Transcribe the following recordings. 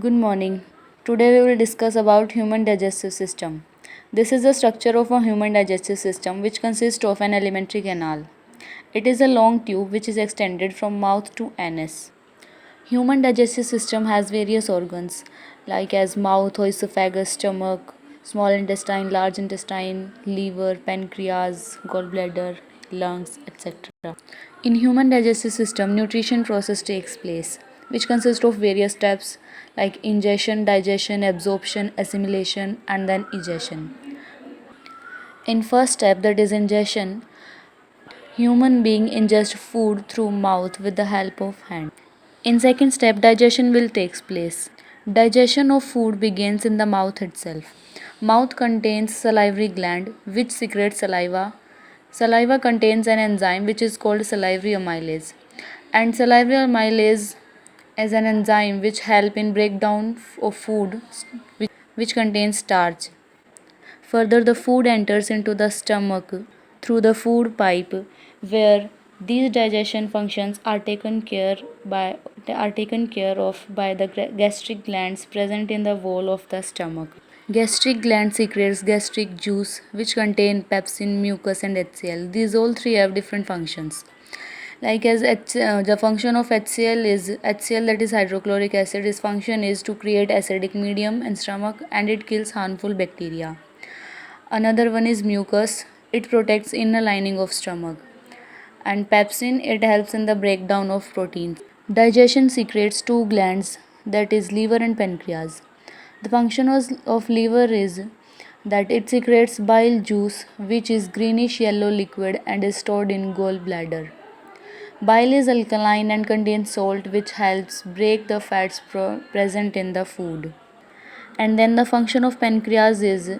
Good morning. Today we will discuss about human digestive system. This is the structure of a human digestive system which consists of an alimentary canal. It is a long tube which is extended from mouth to anus. Human digestive system has various organs like as mouth or esophagus, stomach, small intestine, large intestine, liver, pancreas, gallbladder, lungs, etc. In human digestive system, nutrition process takes place, which consists of various steps like ingestion, digestion, absorption, assimilation, and then egestion. In first step, that is ingestion, human being ingest food through mouth with the help of hand. In second step, digestion will take place. Digestion of food begins in the mouth itself. Mouth contains salivary gland which secretes saliva. Saliva contains an enzyme which is called salivary amylase. And salivary amylase is an enzyme which help in breakdown of food which contains starch. Further, the food enters into the stomach through the food pipe, where these digestion functions are taken care of by the gastric glands present in the wall of the stomach. Gastric gland secretes gastric juice, which contain pepsin, mucus, and HCl. These all three have different functions. The function of HCl is HCl, that is hydrochloric acid. Its function is to create acidic medium in stomach and it kills harmful bacteria. Another one is mucus. It protects inner lining of stomach. And pepsin, it helps in the breakdown of proteins. Digestion secretes two glands, that is liver and pancreas. The function of liver is that it secretes bile juice which is greenish yellow liquid and is stored in gallbladder. Bile is alkaline and contains salt which helps break the fats present in the food. And then the function of pancreas is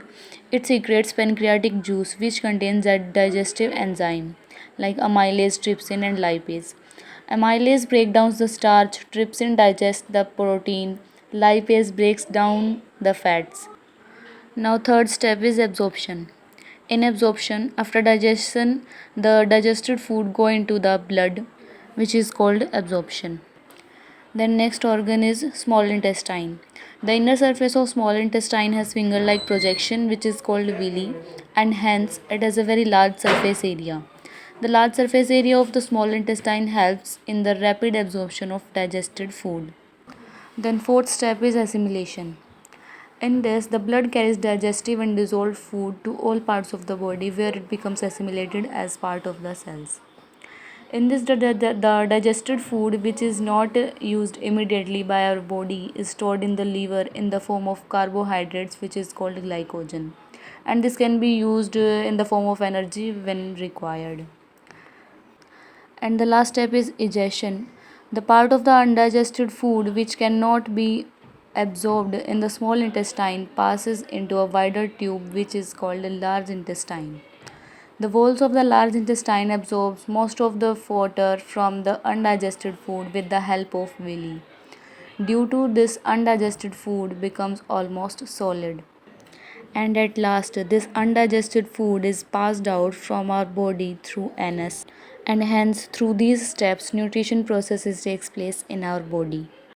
it secretes pancreatic juice which contains a digestive enzyme like amylase, trypsin and lipase. Amylase breaks down the starch, trypsin digests the protein, lipase breaks down the fats. Now third step is absorption. In absorption, after digestion, the digested food go into the blood, which is called absorption. Then next organ is small intestine. The inner surface of small intestine has finger-like projection which is called villi, and hence it has a very large surface area. The large surface area of the small intestine helps in the rapid absorption of digested food. Then fourth step is assimilation. In this, the blood carries digestive and dissolved food to all parts of the body where it becomes assimilated as part of the cells. In this, the digested food, which is not used immediately by our body, is stored in the liver in the form of carbohydrates, which is called glycogen. And this can be used in the form of energy when required. And the last step is egestion. The part of the undigested food which cannot be absorbed in the small intestine passes into a wider tube which is called a large intestine. The walls of the large intestine absorbs most of the water from the undigested food with the help of villi. Due to this, undigested food becomes almost solid. And at last, this undigested food is passed out from our body through anus, and hence through these steps nutrition processes takes place in our body.